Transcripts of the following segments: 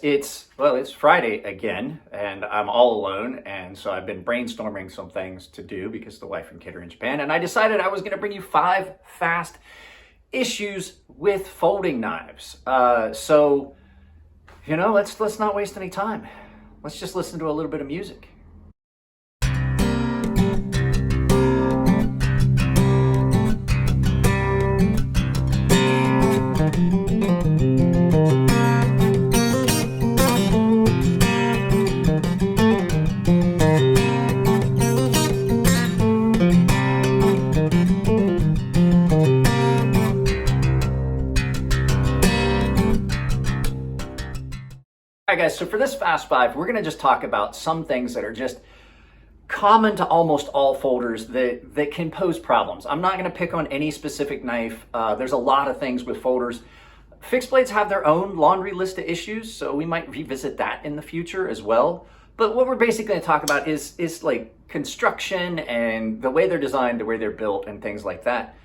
guys, it's Friday again, and I'm all alone, and so I've been brainstorming some things to do because the wife and kid are in Japan, and I decided I was going to bring you 5 fast issues with folding knives. So, let's not waste any time. Let's just listen to a little bit of music. All right, guys, so for this Fast 5, we're going to just talk about some things that are just common to almost all folders that can pose problems. I'm not going to pick on any specific knife. There's a lot of things with folders. Fixed blades have their own laundry list of issues, so we might revisit that in the future as well. But what we're basically going to talk about is like construction and the way they're designed, the way they're built, and things like that,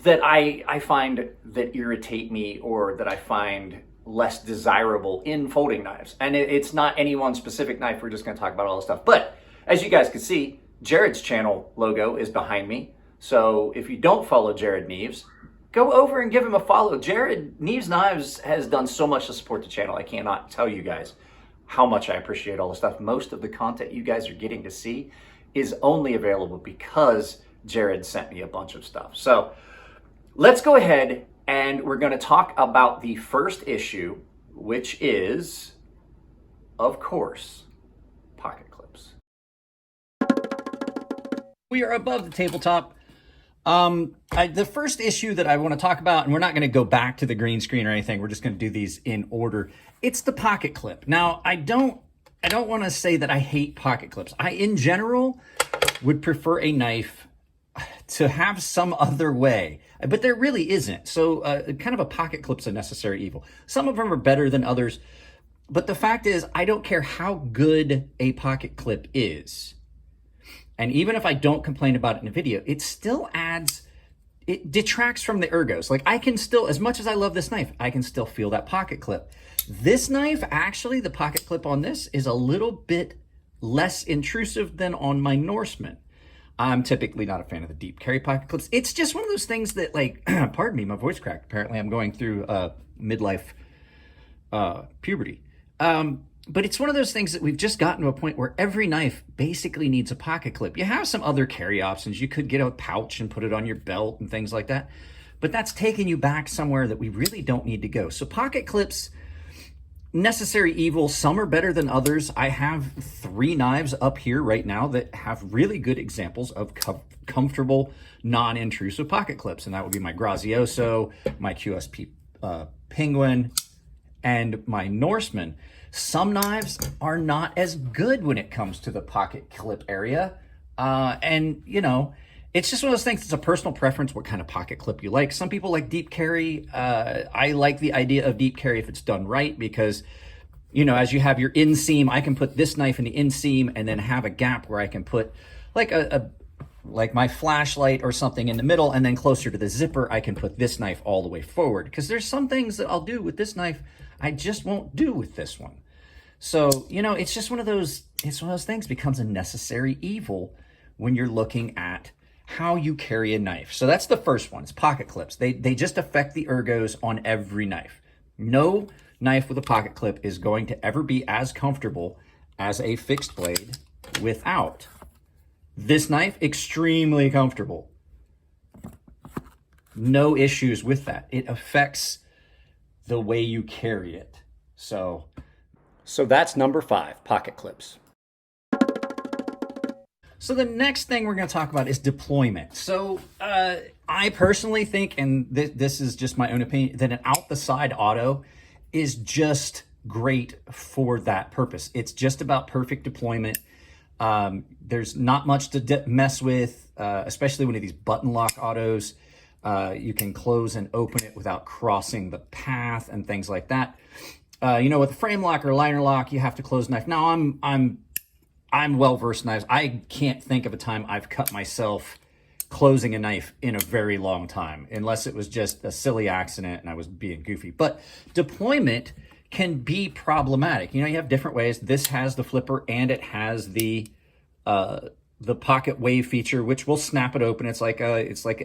that I find that irritate me or that I find less desirable in folding knives. And it's not any one specific knife. We're just going to talk about all this stuff. But as you guys can see, Jared's channel logo is behind me. So if you don't follow Jared Neves, go over and give him a follow. Jared Neves Knives has done so much to support the channel. I cannot tell you guys how much I appreciate all the stuff. Most of the content you guys are getting to see is only available because Jared sent me a bunch of stuff. So let's go ahead and we're going to talk about the first issue, which is, of course, pocket clips. We are above the tabletop. The first issue that I want to talk about, and we're not going to go back to the green screen or anything. We're just going to do these in order. It's the pocket clip. Now, I don't want to say that I hate pocket clips. I, in general, would prefer a knife to have some other way, but there really isn't. So kind of a pocket clip's a necessary evil. Some of them are better than others, but the fact is I don't care how good a pocket clip is. And even if I don't complain about it in a video, it still it detracts from the ergos. Like I can still, as much as I love this knife, I can still feel that pocket clip. This knife, actually, the pocket clip on this is a little bit less intrusive than on my Norseman. I'm typically not a fan of the deep carry pocket clips. It's just one of those things that, like, pardon me, my voice cracked. Apparently I'm going through midlife puberty. But it's one of those things that we've just gotten to a point where every knife basically needs a pocket clip. You have some other carry options. You could get a pouch and put it on your belt and things like that. But that's taking you back somewhere that we really don't need to go. So pocket clips, necessary evil. Some are better than others. I have 3 knives up here right now that have really good examples of comfortable, non-intrusive pocket clips. And that would be my Grazioso, my QSP Penguin, and my Norseman. Some knives are not as good when it comes to the pocket clip area. It's just one of those things. It's a personal preference what kind of pocket clip you like. Some people like deep carry. I like the idea of deep carry if it's done right because, as you have your inseam, I can put this knife in the inseam and then have a gap where I can put like like my flashlight or something in the middle, and then closer to the zipper, I can put this knife all the way forward. Because there's some things that I'll do with this knife I just won't do with this one. So, it's just one of those things becomes a necessary evil when you're looking at how you carry a knife. So that's the first one. It's pocket clips. They just affect the ergos on every knife. No knife with a pocket clip is going to ever be as comfortable as a fixed blade without. This knife, extremely comfortable. No issues with that. It affects the way you carry it. So that's number 5, pocket clips. So the next thing we're going to talk about is deployment. So I personally think, and this is just my own opinion, that an out the side auto is just great for that purpose. It's just about perfect deployment. There's not much to mess with, especially one of these button lock autos. You can close and open it without crossing the path and things like that. With a frame lock or liner lock, you have to close the knife. Now I'm well-versed in knives. I can't think of a time I've cut myself closing a knife in a very long time, unless it was just a silly accident and I was being goofy. But deployment can be problematic. You know, you have different ways. This has the flipper and it has the pocket wave feature, which will snap it open. It's like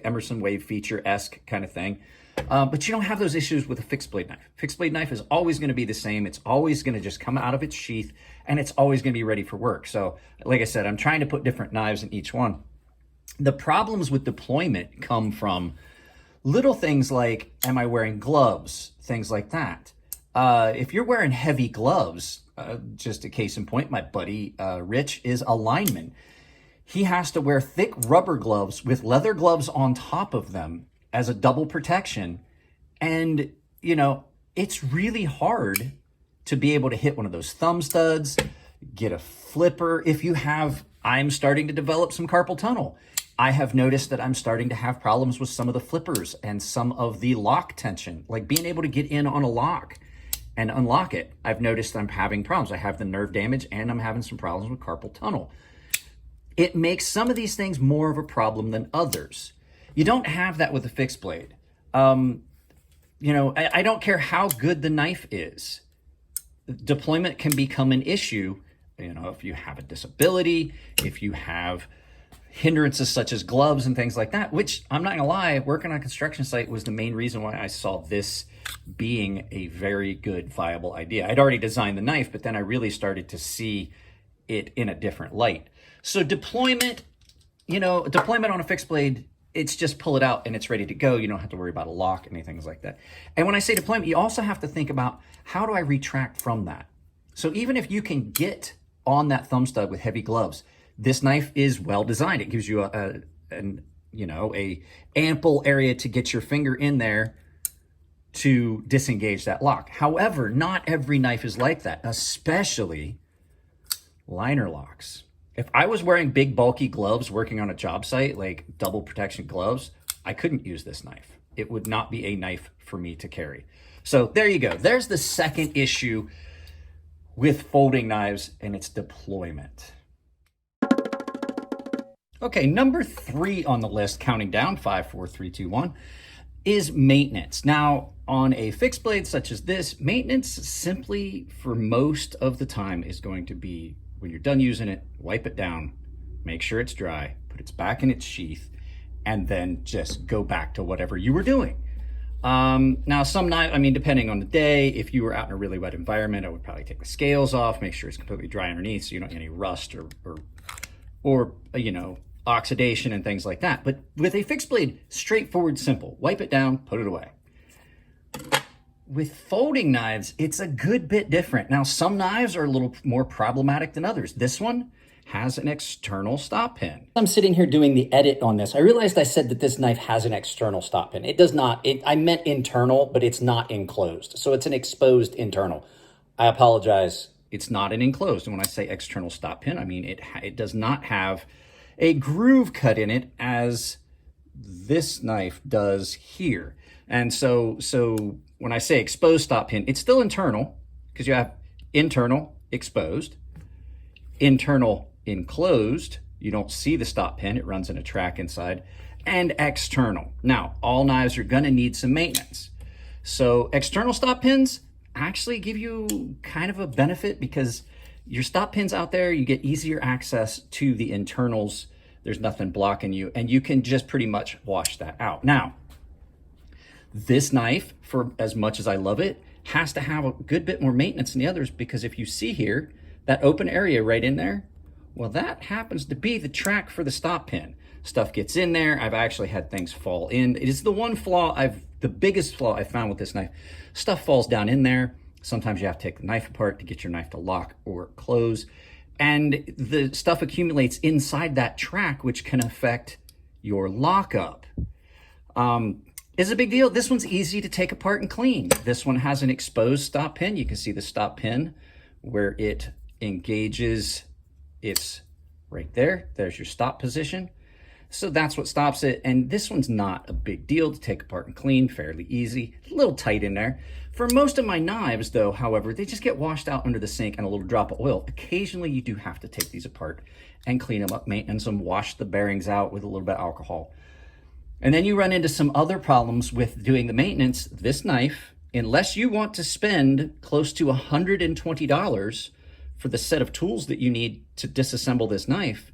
Emerson wave feature-esque kind of thing. But you don't have those issues with a fixed blade knife. Fixed blade knife is always going to be the same. It's always going to just come out of its sheath, and it's always going to be ready for work. So like I said, I'm trying to put different knives in each one. The problems with deployment come from little things like, am I wearing gloves? Things like that. If you're wearing heavy gloves, just a case in point, my buddy Rich is a lineman. He has to wear thick rubber gloves with leather gloves on top of them as a double protection. And, you know, it's really hard to be able to hit one of those thumb studs, get a flipper. If you have, I'm starting to develop some carpal tunnel. I have noticed that I'm starting to have problems with some of the flippers and some of the lock tension, like being able to get in on a lock and unlock it. I've noticed I'm having problems. I have the nerve damage and I'm having some problems with carpal tunnel. It makes some of these things more of a problem than others. You don't have that with a fixed blade. You know, I don't care how good the knife is. Deployment can become an issue, you know, if you have a disability, if you have hindrances such as gloves and things like that, which I'm not gonna lie, working on a construction site was the main reason why I saw this being a very good, viable idea. I'd already designed the knife, but then I really started to see it in a different light. So deployment, you know, deployment on a fixed blade, it's just pull it out and it's ready to go. You don't have to worry about a lock, anything like that. And when I say deployment, you also have to think about, how do I retract from that? So even if you can get on that thumb stud with heavy gloves, this knife is well designed. It gives you a ample area to get your finger in there to disengage that lock. However, not every knife is like that, especially liner locks. If I was wearing big bulky gloves working on a job site, like double protection gloves, I couldn't use this knife. It would not be a knife for me to carry. So there you go. There's the second issue with folding knives, and its deployment. Okay, number 3 on the list, counting down, 5, 4, 3, 2, 1, is maintenance. Now, on a fixed blade such as this, maintenance simply for most of the time is going to be, when you're done using it, wipe it down, make sure it's dry, put it back in its sheath, and then just go back to whatever you were doing. Now, some knives, I mean, depending on the day, if you were out in a really wet environment, I would probably take the scales off, make sure it's completely dry underneath so you don't get any rust or you know, oxidation and things like that. But with a fixed blade, straightforward, simple. Wipe it down, put it away. With folding knives, it's a good bit different. Now, some knives are a little more problematic than others. This one has an external stop pin. I'm sitting here doing the edit on this. I realized I said that this knife has an external stop pin. It does not. I meant internal, but it's not enclosed. So it's an exposed internal. I apologize. It's not an enclosed. And when I say external stop pin, I mean it does not have a groove cut in it as this knife does here. And so when I say exposed stop pin, it's still internal because you have internal exposed, internal enclosed. You don't see the stop pin. It runs in a track inside, and external. Now, all knives are going to need some maintenance. So external stop pins actually give you kind of a benefit because your stop pins out there, you get easier access to the internals. There's nothing blocking you, and you can just pretty much wash that out. Now, this knife, for as much as I love it, has to have a good bit more maintenance than the others, because if you see here, that open area right in there, well, that happens to be the track for the stop pin. Stuff gets in there. I've actually had things fall in. It is the one flaw the biggest flaw I found with this knife. Stuff falls down in there. Sometimes you have to take the knife apart to get your knife to lock or close. And the stuff accumulates inside that track, which can affect your lockup. It's a big deal. This one's easy to take apart and clean. This one has an exposed stop pin. You can see the stop pin where it engages. It's right there. There's your stop position. So that's what stops it. And this one's not a big deal to take apart and clean, fairly easy, a little tight in there. For most of my knives though, however, they just get washed out under the sink and a little drop of oil. Occasionally you do have to take these apart and clean them up, maintenance them, wash the bearings out with a little bit of alcohol. And then you run into some other problems with doing the maintenance. This knife unless you want to spend close to $120 for the set of tools that you need to disassemble this knife,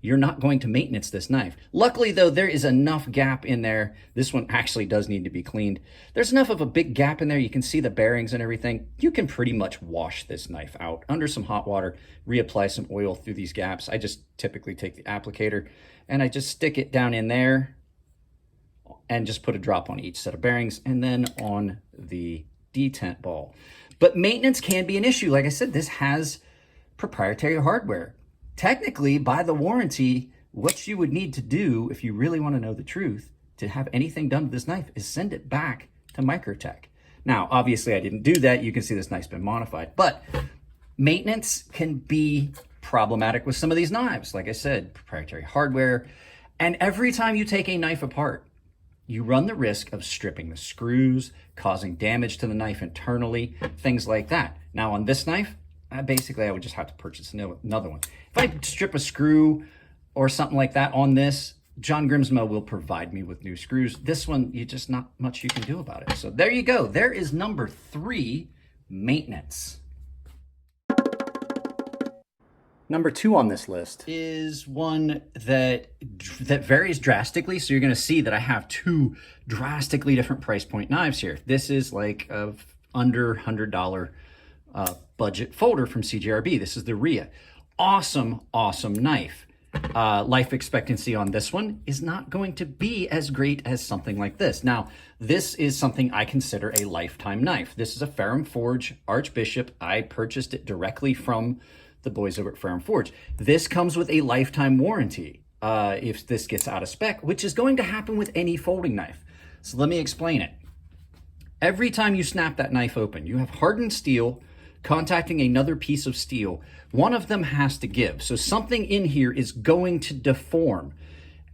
you're not going to maintenance this knife. Luckily though, there is enough gap in there. This one actually does need to be cleaned. There's enough of a big gap in there. You can see the bearings and everything. You can pretty much wash this knife out under some hot water, reapply some oil through these gaps. I just typically take the applicator and I just stick it down in there and just put a drop on each set of bearings and then on the detent ball. But maintenance can be an issue. Like I said, this has proprietary hardware. Technically, by the warranty, what you would need to do if you really want to know the truth to have anything done to this knife is send it back to Microtech. Now, obviously I didn't do that. You can see this knife's been modified, but maintenance can be problematic with some of these knives. Like I said, proprietary hardware. And every time you take a knife apart, you run the risk of stripping the screws, causing damage to the knife internally, things like that. Now on this knife, basically I would just have to purchase another one. If I strip a screw or something like that on this, John Grimsmo will provide me with new screws. This one, you just not much you can do about it. So there you go. There is number 3, maintenance. Number 2 on this list is one that varies drastically. So you're going to see that I have 2 drastically different price point knives here. This is like a under $100 budget folder from CJRB. This is the Rhea. Awesome, awesome knife. Life expectancy on this one is not going to be as great as something like this. Now, this is something I consider a lifetime knife. This is a Ferrum Forge Archbishop. I purchased it directly from the boys over at Ferrum Forge. This comes with a lifetime warranty if this gets out of spec, which is going to happen with any folding knife. So let me explain it. Every time you snap that knife open, you have hardened steel contacting another piece of steel. One of them has to give. So something in here is going to deform.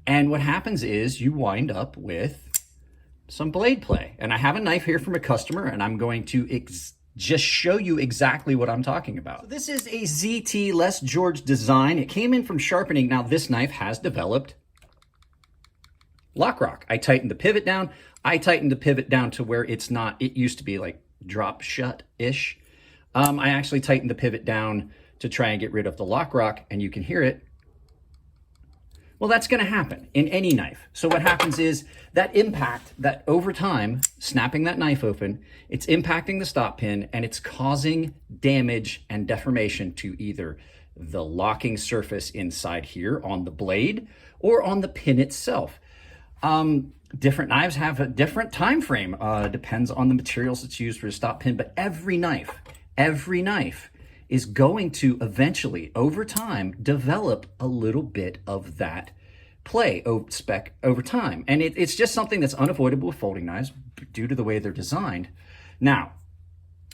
And what happens is you wind up with some blade play. And I have a knife here from a customer, and I'm going to just show you exactly what I'm talking about. So this is a ZT Les George design. It came in from Sharpening. Now this knife has developed lock rock. I tightened the pivot down. I tightened the pivot down to where it's not, it used to be like drop shut-ish. I actually tightened the pivot down to try and get rid of the lock rock, and you can hear it. Well, that's going to happen in any knife. So what happens is that impact, that over time, snapping that knife open, it's impacting the stop pin and it's causing damage and deformation to either the locking surface inside here on the blade or on the pin itself. Different knives have a different time frame. Depends on the materials that's used for the stop pin, but every knife is going to eventually, over time, develop a little bit of that play spec over time. And it's just something that's unavoidable with folding knives due to the way they're designed. Now,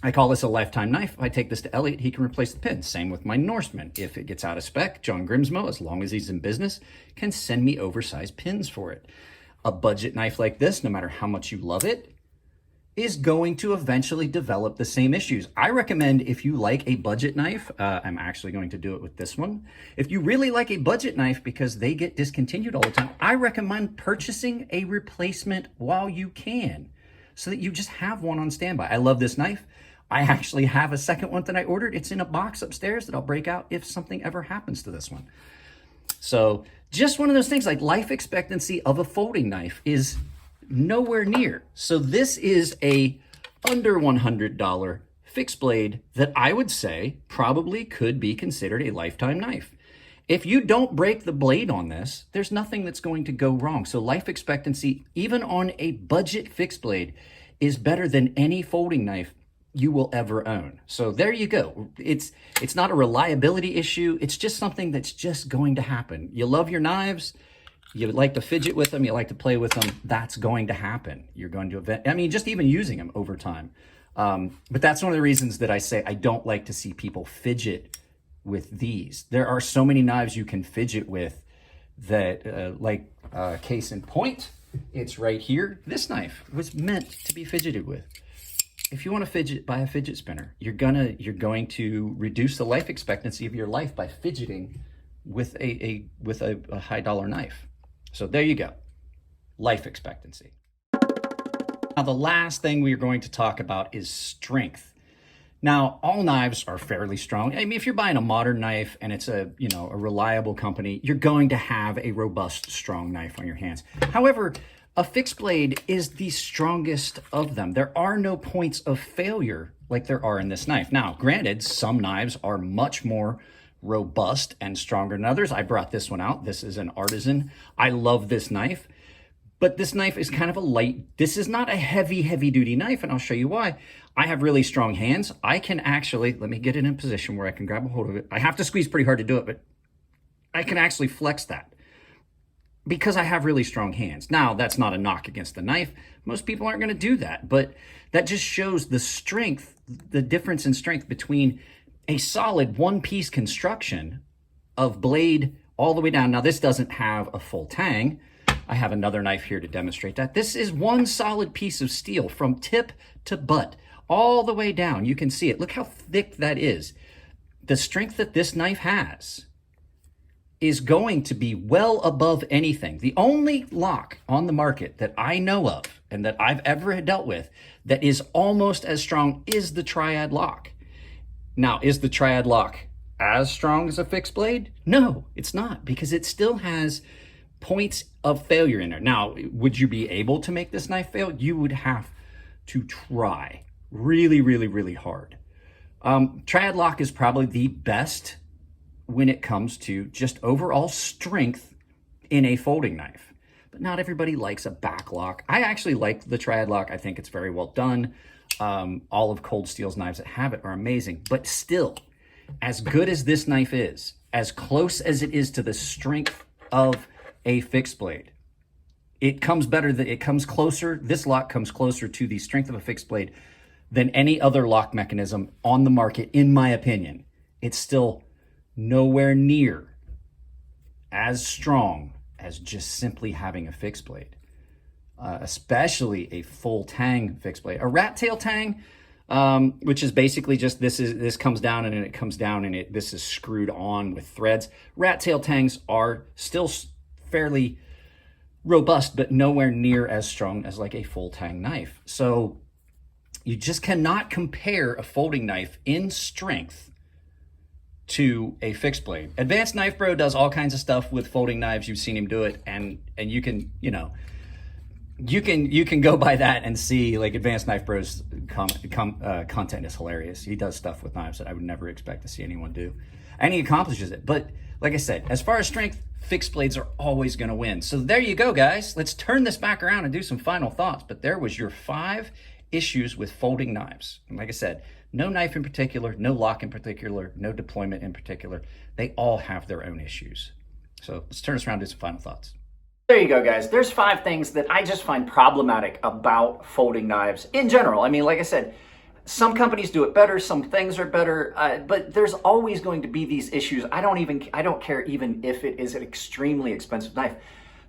I call this a lifetime knife. If I take this to Elliot, he can replace the pin. Same with my Norseman. If it gets out of spec, John Grimsmo, as long as he's in business, can send me oversized pins for it. A budget knife like this, no matter how much you love it, is going to eventually develop the same issues. I recommend if you like a budget knife, I'm actually going to do it with this one. If you really like a budget knife because they get discontinued all the time, I recommend purchasing a replacement while you can so that you just have one on standby. I love this knife. I actually have a second one that I ordered. It's in a box upstairs that I'll break out if something ever happens to this one. So just one of those things, like life expectancy of a folding knife is nowhere near. So this is a under $100 fixed blade that I would say probably could be considered a lifetime knife. If you don't break the blade on this, there's nothing that's going to go wrong. So life expectancy, even on a budget fixed blade, is better than any folding knife you will ever own. So there you go. It's not a reliability issue. It's just something that's just going to happen. You love your knives. You like to fidget with them, you like to play with them, that's going to happen. You're going to, just even using them over time. But that's one of the reasons that I say I don't like to see people fidget with these. There are so many knives you can fidget with that, case in point, it's right here. This knife was meant to be fidgeted with. If you want to fidget, buy a fidget spinner. You're going to reduce the life expectancy of your life by fidgeting with a high dollar knife. So there you go, life expectancy. Now, the last thing we're going to talk about is strength. Now, all knives are fairly strong. I mean, if you're buying a modern knife and it's a reliable company, you're going to have a robust, strong knife on your hands. However, a fixed blade is the strongest of them. There are no points of failure like there are in this knife. Now, granted, some knives are much more robust and stronger than others. I brought this one out. This is an Artisan. I love this knife. But this knife is kind of a light, this is not a heavy duty knife, and I'll show you why. I have really strong hands. I can actually, let me get it in a position where I can grab a hold of it. I have to squeeze pretty hard to do it, but I can actually flex that because I have really strong hands. Now, that's not a knock against the knife. Most people aren't gonna do that, but that just shows the strength, the difference in strength between a solid one-piece construction of blade all the way down. Now, this doesn't have a full tang. I have another knife here to demonstrate that. This is one solid piece of steel from tip to butt, all the way down. You can see it. Look how thick that is. The strength that this knife has is going to be well above anything. The only lock on the market that I know of and that I've ever dealt with that is almost as strong is the Triad lock. Now, is the Triad lock as strong as a fixed blade? No, it's not, because it still has points of failure in there. Now, would you be able to make this knife fail? You would have to try really hard. Triad lock is probably the best when it comes to just overall strength in a folding knife. But not everybody likes a back lock. I actually like the Triad lock. I think it's very well done. All of Cold Steel's knives that have it are amazing. But still, as good as this knife is, as close as it is to the strength of a fixed blade, it comes closer, this lock comes closer to the strength of a fixed blade than any other lock mechanism on the market, in my opinion. It's still nowhere near as strong as just simply having a fixed blade, especially a full tang fixed blade. A rat tail tang, which is basically just this comes down and it comes down and this is screwed on with threads. Rat tail tangs are still fairly robust, but nowhere near as strong as like a full tang knife. So you just cannot compare a folding knife in strength to a fixed blade. Advanced Knife Bro does all kinds of stuff with folding knives. You've seen him do it, and you can, you can go by that and see, like, Advanced Knife Bro's content is hilarious. He does stuff with knives that I would never expect to see anyone do, and he accomplishes it. But like I said, as far as strength, fixed blades are always going to win. So there you go, guys. Let's turn this back around and do some final thoughts. But there was your 5 issues with folding knives. And like I said, no knife in particular, no lock in particular, no deployment in particular. They all have their own issues. So let's turn this around and do some final thoughts. There you go, guys. There's 5 things that I just find problematic about folding knives in general. I mean, like I said, some companies do it better, some things are better, but there's always going to be these issues. I don't care even if it is an extremely expensive knife.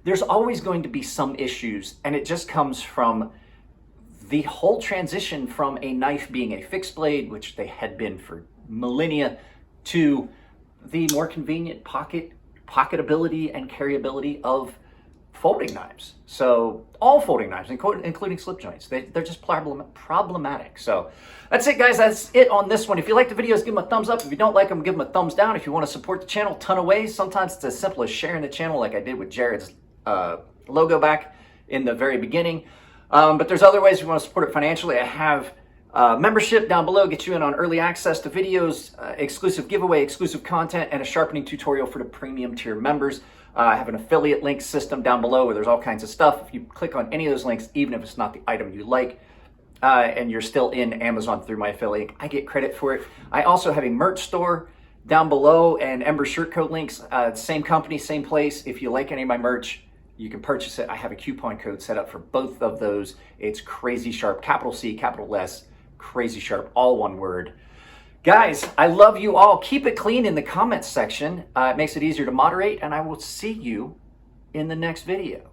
There's always going to be some issues, and it just comes from the whole transition from a knife being a fixed blade, which they had been for millennia, to the more convenient pocketability and carryability of folding knives. So all folding knives, including slip joints, they're just problematic. So that's it, guys. That's it on this one. If you like the videos, give them a thumbs up. If you don't like them, give them a thumbs down. If you want to support the channel, ton of ways. Sometimes it's as simple as sharing the channel, like I did with Jared's logo back in the very beginning. But there's other ways if you want to support it financially. I have membership down below, get you in on early access to videos, exclusive giveaway, exclusive content, and a sharpening tutorial for the premium tier members. I have an affiliate link system down below where there's all kinds of stuff. If you click on any of those links, even if it's not the item you like, and you're still in Amazon through my affiliate, I get credit for it. I also have a merch store down below and Ember shirt code links. Same company, same place. If you like any of my merch, you can purchase it. I have a coupon code set up for both of those. It's CrazySharp, capital C, capital S, CrazySharp, all one word. Guys, I love you all. Keep it clean in the comments section. It makes it easier to moderate, and I will see you in the next video.